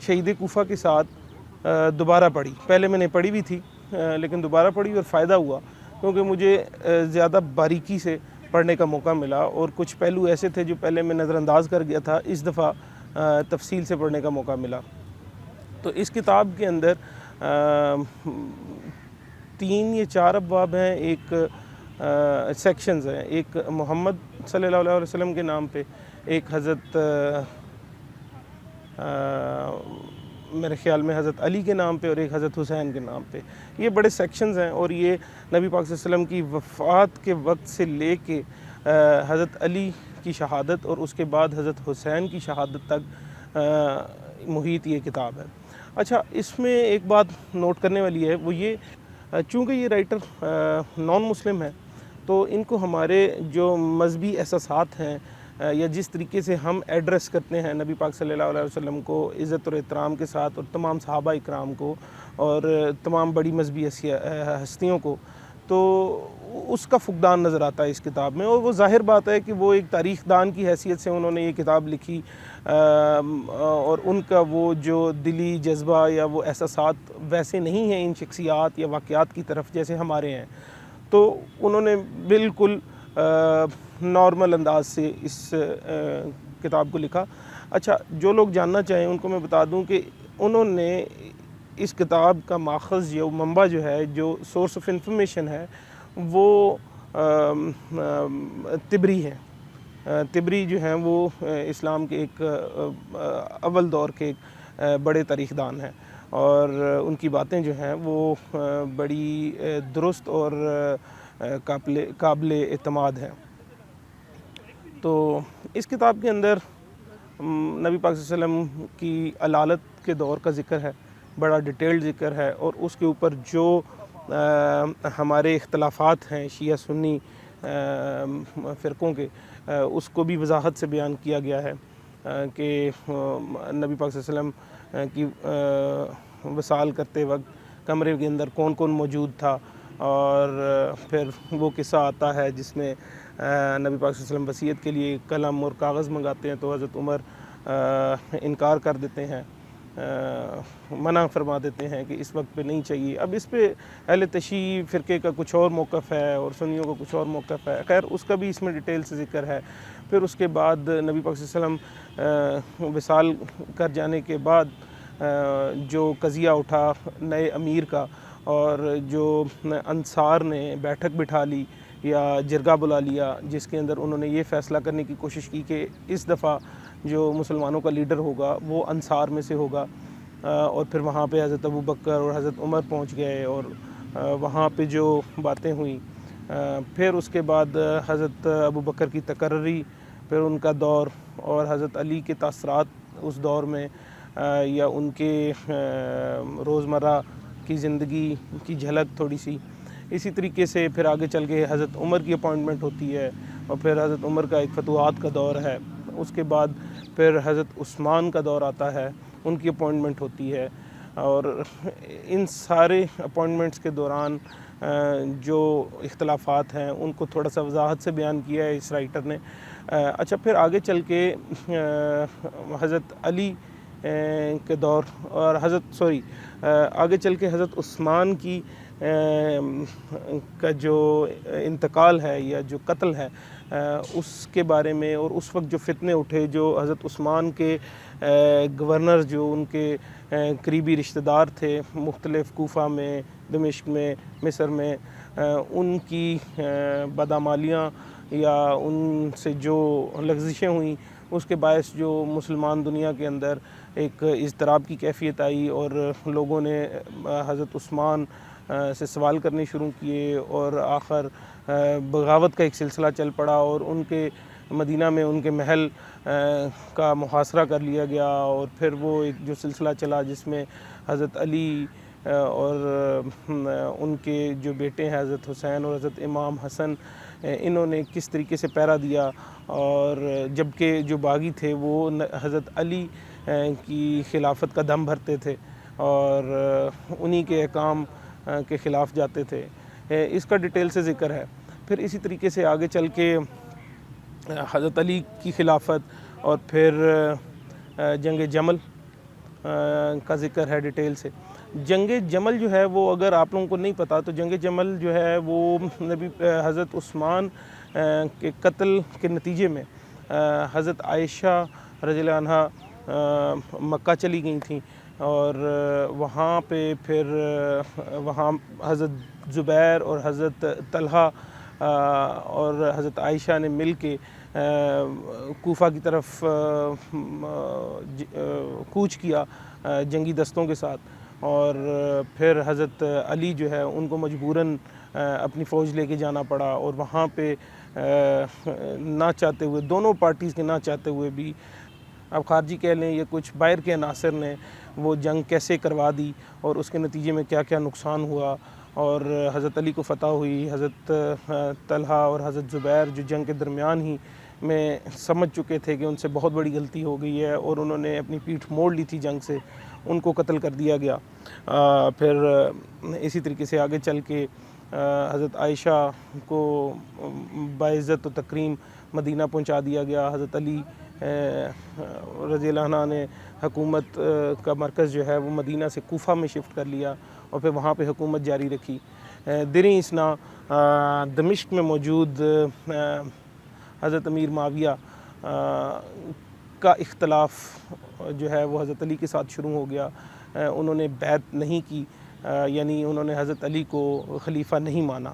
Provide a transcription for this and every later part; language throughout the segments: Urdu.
شہید کوفہ کے ساتھ دوبارہ پڑھی. پہلے میں نے پڑھی بھی تھی لیکن دوبارہ پڑھی اور فائدہ ہوا کیونکہ مجھے زیادہ باریکی سے پڑھنے کا موقع ملا اور کچھ پہلو ایسے تھے جو پہلے میں نظر انداز کر گیا تھا, اس دفعہ تفصیل سے پڑھنے کا موقع ملا. تو اس کتاب کے اندر 3 یا 4 ابواب ہیں, ایک سیکشنز ہیں, ایک محمد صلی اللہ علیہ وسلم کے نام پہ, ایک حضرت میرے خیال میں حضرت علی کے نام پہ اور ایک حضرت حسین کے نام پہ. یہ بڑے سیکشنز ہیں اور یہ نبی پاک صلی اللہ علیہ وسلم کی وفات کے وقت سے لے کے حضرت علی کی شہادت اور اس کے بعد حضرت حسین کی شہادت تک محیط یہ کتاب ہے. اچھا, اس میں ایک بات نوٹ کرنے والی ہے, وہ یہ چونکہ یہ رائٹر نان مسلم ہے تو ان کو ہمارے جو مذہبی احساسات ہیں یا جس طریقے سے ہم ایڈریس کرتے ہیں نبی پاک صلی اللہ علیہ وسلم کو عزت اور احترام کے ساتھ اور تمام صحابہ اکرام کو اور تمام بڑی مذہبی ہستیوں کو, تو اس کا فقدان نظر آتا ہے اس کتاب میں. اور وہ ظاہر بات ہے کہ وہ ایک تاریخ دان کی حیثیت سے انہوں نے یہ کتاب لکھی اور ان کا وہ جو دلی جذبہ یا وہ احساسات ویسے نہیں ہیں ان شخصیات یا واقعات کی طرف جیسے ہمارے ہیں, تو انہوں نے بالکل نارمل انداز سے اس کتاب کو لکھا. اچھا, جو لوگ جاننا چاہیں ان کو میں بتا دوں کہ انہوں نے اس کتاب کا ماخذ یا منبع جو ہے, جو سورس آف انفارمیشن ہے, وہ طبری ہے. طبری جو ہیں وہ اسلام کے ایک اول دور کے ایک بڑے تاریخ دان ہیں اور ان کی باتیں جو ہیں وہ بڑی درست اور قابل اعتماد ہیں. تو اس کتاب کے اندر نبی پاک صلی اللہ علیہ وسلم کی علالت کے دور کا ذکر ہے, بڑا ڈیٹیلڈ ذکر ہے, اور اس کے اوپر جو ہمارے اختلافات ہیں شیعہ سنی فرقوں کے, اس کو بھی وضاحت سے بیان کیا گیا ہے کہ نبی پاک صلی اللہ علیہ وسلم کی وصال کرتے وقت کمرے کے اندر کون کون موجود تھا, اور پھر وہ قصہ آتا ہے جس میں نبی پاک صلی اللہ علیہ وسلم وصیت کے لیے قلم اور کاغذ منگاتے ہیں تو حضرت عمر انکار کر دیتے ہیں, منع فرما دیتے ہیں کہ اس وقت پہ نہیں چاہیے. اب اس پہ اہل تشیع فرقے کا کچھ اور موقف ہے اور سنیوں کا کچھ اور موقف ہے, خیر اس کا بھی اس میں ڈیٹیل سے ذکر ہے. پھر اس کے بعد نبی پاک صلی اللہ علیہ وسلم وصال کر جانے کے بعد جو قضیہ اٹھا نئے امیر کا, اور جو انصار نے بیٹھک بٹھا لی یا جرگہ بلا لیا جس کے اندر انہوں نے یہ فیصلہ کرنے کی کوشش کی کہ اس دفعہ جو مسلمانوں کا لیڈر ہوگا وہ انصار میں سے ہوگا, اور پھر وہاں پہ حضرت ابو بکر اور حضرت عمر پہنچ گئے اور وہاں پہ جو باتیں ہوئیں. پھر اس کے بعد حضرت ابو بکر کی تقرری, پھر ان کا دور اور حضرت علی کے تاثرات اس دور میں یا ان کے روزمرہ کی زندگی کی جھلک تھوڑی سی. اسی طریقے سے پھر آگے چل کے حضرت عمر کی اپوائنٹمنٹ ہوتی ہے اور پھر حضرت عمر کا ایک فتوحات کا دور ہے. اس کے بعد پھر حضرت عثمان کا دور آتا ہے, ان کی اپوائنٹمنٹ ہوتی ہے. اور ان سارے اپوائنٹمنٹس کے دوران جو اختلافات ہیں ان کو تھوڑا سا وضاحت سے بیان کیا ہے اس رائٹر نے. اچھا, پھر آگے چل کے حضرت علی کے دور اور آگے چل کے حضرت عثمان کی کا جو انتقال ہے یا جو قتل ہے اس کے بارے میں, اور اس وقت جو فتنے اٹھے جو حضرت عثمان کے گورنر جو ان کے قریبی رشتہ دار تھے مختلف کوفہ میں, دمشق میں, مصر میں, ان کی بدعمالیاں یا ان سے جو لغزشیں ہوئیں اس کے باعث جو مسلمان دنیا کے اندر ایک اضطراب کی کیفیت آئی اور لوگوں نے حضرت عثمان سے سوال کرنے شروع کیے اور آخر بغاوت کا ایک سلسلہ چل پڑا اور ان کے مدینہ میں ان کے محل کا محاصرہ کر لیا گیا. اور پھر وہ ایک جو سلسلہ چلا جس میں حضرت علی اور ان کے جو بیٹے ہیں حضرت حسین اور حضرت امام حسن, انہوں نے کس طریقے سے پہرا دیا, اور جبکہ جو باغی تھے وہ حضرت علی کی خلافت کا دم بھرتے تھے اور انہی کے احکام کے خلاف جاتے تھے. اس کا ڈیٹیل سے ذکر ہے. پھر اسی طریقے سے آگے چل کے حضرت علی کی خلافت اور پھر جنگ جمل کا ذکر ہے ڈیٹیل سے۔ جنگ جمل جو ہے وہ اگر آپ لوگوں کو نہیں پتہ تو جنگ جمل جو ہے وہ نبی حضرت عثمان کے قتل کے نتیجے میں حضرت عائشہ رضی اللہ عنہا مکہ چلی گئی تھیں، اور وہاں پہ پھر وہاں حضرت زبیر اور حضرت طلحہ اور حضرت عائشہ نے مل کے کوفہ کی طرف کوچ کیا جنگی دستوں کے ساتھ، اور پھر حضرت علی جو ہے ان کو مجبوراً اپنی فوج لے کے جانا پڑا، اور وہاں پہ نہ چاہتے ہوئے، دونوں پارٹیز کے نہ چاہتے ہوئے بھی، اب خارجی کہہ لیں یا کچھ باہر کے عناصر نے وہ جنگ کیسے کروا دی، اور اس کے نتیجے میں کیا کیا نقصان ہوا، اور حضرت علی کو فتح ہوئی۔ حضرت طلحہ اور حضرت زبیر جو جنگ کے درمیان ہی میں سمجھ چکے تھے کہ ان سے بہت بڑی غلطی ہو گئی ہے اور انہوں نے اپنی پیٹھ موڑ لی تھی جنگ سے، ان کو قتل کر دیا گیا۔ پھر اسی طریقے سے آگے چل کے حضرت عائشہ کو باعزت و تکریم مدینہ پہنچا دیا گیا۔ حضرت علی رضی اللہ عنہ نے حکومت کا مرکز جو ہے وہ مدینہ سے کوفہ میں شفٹ کر لیا، اور پھر وہاں پہ حکومت جاری رکھی۔ دریں اثنا دمشق میں موجود حضرت امیر معاویہ کا اختلاف جو ہے وہ حضرت علی کے ساتھ شروع ہو گیا۔ انہوں نے بیعت نہیں کی، یعنی انہوں نے حضرت علی کو خلیفہ نہیں مانا،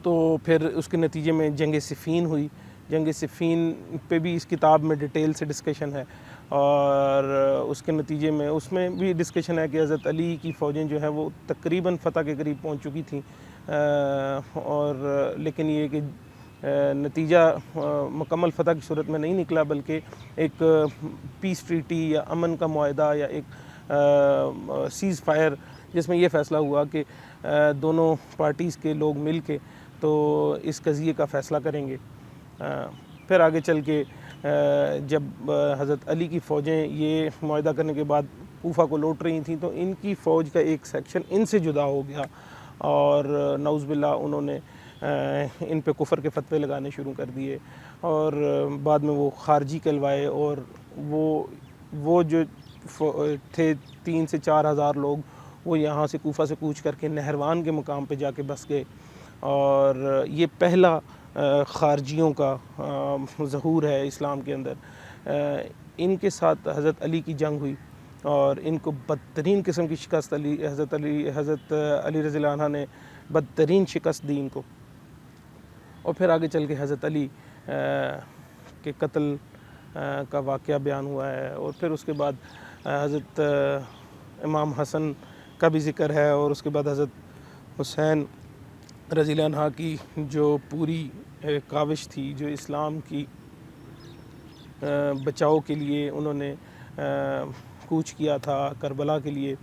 تو پھر اس کے نتیجے میں جنگ صفین ہوئی۔ جنگ صفین پہ بھی اس کتاب میں ڈیٹیل سے ڈسکشن ہے، اور اس کے نتیجے میں اس میں بھی ڈسکشن ہے کہ حضرت علی کی فوجیں جو ہیں وہ تقریباً فتح کے قریب پہنچ چکی تھیں، اور لیکن یہ کہ نتیجہ مکمل فتح کی صورت میں نہیں نکلا، بلکہ ایک پیس ٹریٹی یا امن کا معاہدہ یا ایک سیز فائر، جس میں یہ فیصلہ ہوا کہ دونوں پارٹیز کے لوگ مل کے تو اس قضیے کا فیصلہ کریں گے۔ پھر آگے چل کے جب حضرت علی کی فوجیں یہ معاہدہ کرنے کے بعد کوفہ کو لوٹ رہی تھیں، تو ان کی فوج کا ایک سیکشن ان سے جدا ہو گیا، اور نعوذ باللہ انہوں نے ان پہ کفر کے فتوے لگانے شروع کر دیے، اور بعد میں وہ خارجی کہلوائے، اور وہ جو تھے 3 سے 4 ہزار لوگ، وہ یہاں سے کوفہ سے کوچ کر کے نہروان کے مقام پہ جا کے بس گئے، اور یہ پہلا خارجیوں کا ظہور ہے اسلام کے اندر۔ ان کے ساتھ حضرت علی کی جنگ ہوئی، اور ان کو بدترین قسم کی شکست حضرت علی رضی اللہ عنہ نے بدترین شکست دی ان کو، اور پھر آگے چل کے حضرت علی کے قتل کا واقعہ بیان ہوا ہے، اور پھر اس کے بعد حضرت امام حسن کا بھی ذکر ہے، اور اس کے بعد حضرت حسین رضی اللہ عنہ کی جو پوری کاوش تھی، جو اسلام کی بچاؤ کے لیے انہوں نے کوچ کیا تھا کربلا کے لیے،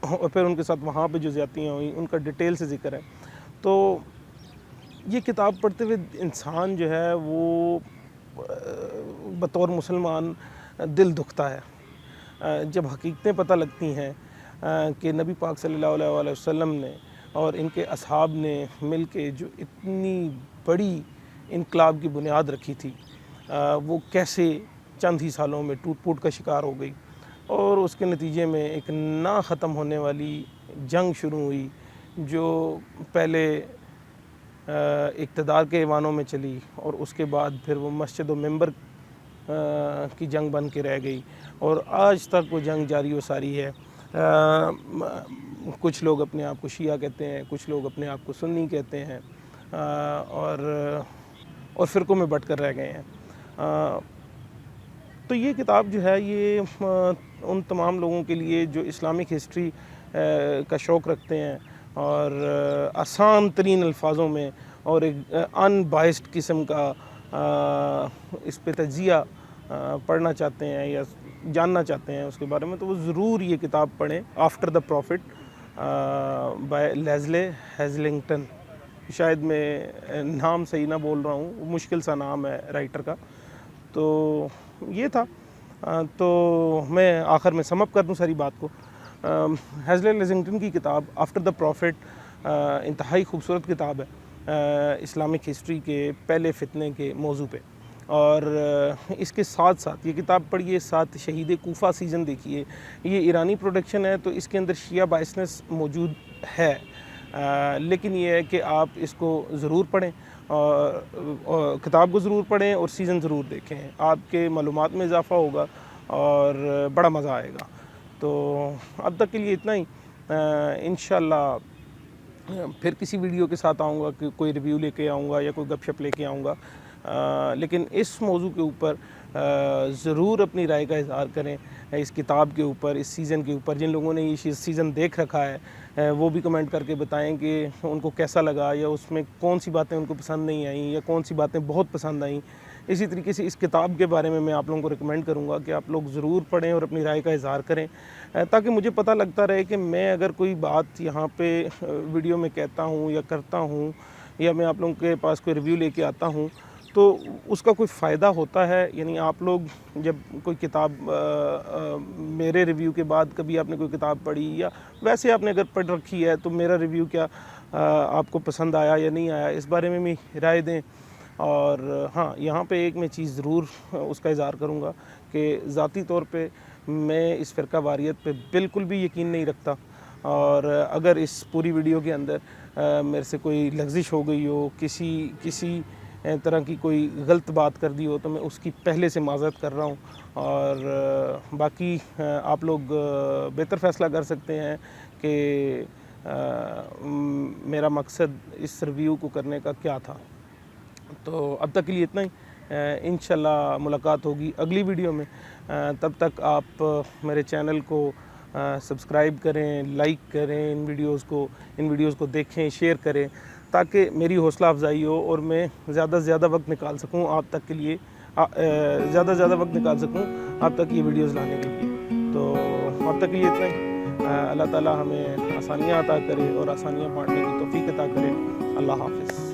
اور پھر ان کے ساتھ وہاں پہ جو زیادتیاں ہوئیں ان کا ڈیٹیل سے ذکر ہے۔ تو یہ کتاب پڑھتے ہوئے انسان جو ہے وہ بطور مسلمان دل دکھتا ہے، جب حقیقتیں پتہ لگتی ہیں کہ نبی پاک صلی اللہ علیہ وسلم نے اور ان کے اصحاب نے مل کے جو اتنی بڑی انقلاب کی بنیاد رکھی تھی، وہ کیسے چند ہی سالوں میں ٹوٹ پھوٹ کا شکار ہو گئی، اور اس کے نتیجے میں ایک نہ ختم ہونے والی جنگ شروع ہوئی، جو پہلے اقتدار کے ایوانوں میں چلی، اور اس کے بعد پھر وہ مسجد و منبر کی جنگ بن کے رہ گئی، اور آج تک وہ جنگ جاری و ساری ہے۔ کچھ لوگ اپنے آپ کو شیعہ کہتے ہیں، کچھ لوگ اپنے آپ کو سنی کہتے ہیں، اور فرقوں میں بٹ کر رہ گئے ہیں۔ تو یہ کتاب جو ہے یہ ان تمام لوگوں کے لیے جو اسلامک ہسٹری کا شوق رکھتے ہیں، اور آسان ترین الفاظوں میں اور ایک ان بائسڈ قسم کا اس پہ تجزیہ پڑھنا چاہتے ہیں یا جاننا چاہتے ہیں اس کے بارے میں، تو وہ ضرور یہ کتاب پڑھیں، آفٹر دا پروفٹ بائی لیزلے ہیزلنگٹن۔ شاید میں نام صحیح نہ بول رہا ہوں، مشکل سا نام ہے رائٹر کا۔ تو یہ تھا، تو میں آخر میں سم اپ کر دوں ساری بات کو۔ ہیزلے لیزنگٹن کی کتاب آفٹر دا پروفٹ انتہائی خوبصورت کتاب ہے اسلامک ہسٹری کے پہلے فتنے کے موضوع پہ، اور اس کے ساتھ ساتھ یہ کتاب پڑھیے، ساتھ شہید کوفہ سیزن دیکھیے. یہ ایرانی پروڈکشن ہے تو اس کے اندر شیعہ بائسنس موجود ہے، لیکن یہ ہے کہ آپ اس کو ضرور پڑھیں، اور کتاب کو ضرور پڑھیں اور سیزن ضرور دیکھیں. آپ کے معلومات میں اضافہ ہوگا اور بڑا مزہ آئے گا. تو اب تک کے لیے اتنا ہی. انشاءاللہ پھر کسی ویڈیو کے ساتھ آؤں گا، کہ کوئی ریویو لے کے آؤں گا یا کوئی گپ شپ لے کے آؤں گا. لیکن اس موضوع کے اوپر ضرور اپنی رائے کا اظہار کریں، اس کتاب کے اوپر، اس سیزن کے اوپر. جن لوگوں نے یہ سیزن دیکھ رکھا ہے وہ بھی کمنٹ کر کے بتائیں کہ ان کو کیسا لگا، یا اس میں کون سی باتیں ان کو پسند نہیں آئیں یا کون سی باتیں بہت پسند آئیں. اسی طریقے سے اس کتاب کے بارے میں آپ لوگوں کو ریکمینڈ کروں گا کہ آپ لوگ ضرور پڑھیں اور اپنی رائے کا اظہار کریں، تاکہ مجھے پتہ لگتا رہے کہ میں اگر کوئی بات یہاں پہ ویڈیو میں کہتا ہوں یا کرتا ہوں، یا میں آپ لوگوں کے پاس کوئی ریویو لے کے آتا ہوں تو اس کا کوئی فائدہ ہوتا ہے. یعنی آپ لوگ جب کوئی کتاب میرے ریویو کے بعد کبھی آپ نے کوئی کتاب پڑھی، یا ویسے آپ نے اگر پڑھ رکھی ہے تو میرا ریویو کیا آپ کو پسند آیا یا نہیں آیا، اس بارے میں بھی رائے دیں. اور ہاں، یہاں پہ ایک میں چیز ضرور اس کا اظہار کروں گا کہ ذاتی طور پہ میں اس فرقہ واریت پہ بالکل بھی یقین نہیں رکھتا. اور اگر اس پوری ویڈیو کے اندر میرے سے کوئی لغزش ہو گئی ہو، کسی طرح کی کوئی غلط بات کر دی ہو، تو میں اس کی پہلے سے معذرت کر رہا ہوں. اور باقی آپ لوگ بہتر فیصلہ کر سکتے ہیں کہ میرا مقصد اس ریویو کو کرنے کا کیا تھا. تو اب تک کے لیے اتنا ہی. انشاءاللہ ملاقات ہوگی اگلی ویڈیو میں. تب تک آپ میرے چینل کو سبسکرائب کریں، لائک کریں، ان ویڈیوز کو دیکھیں، شیئر کریں، تاکہ میری حوصلہ افزائی ہو اور میں زیادہ سے زیادہ وقت نکال سکوں آپ تک کے لیے، زیادہ سے زیادہ وقت نکال سکوں آپ تک یہ ویڈیوز لانے کے لیے. تو اب تک کے لیے اتنا ہی. اللہ تعالیٰ ہمیں آسانیاں عطا کرے اور آسانیاں بانٹنے کی توفیق عطا کرے. اللہ حافظ.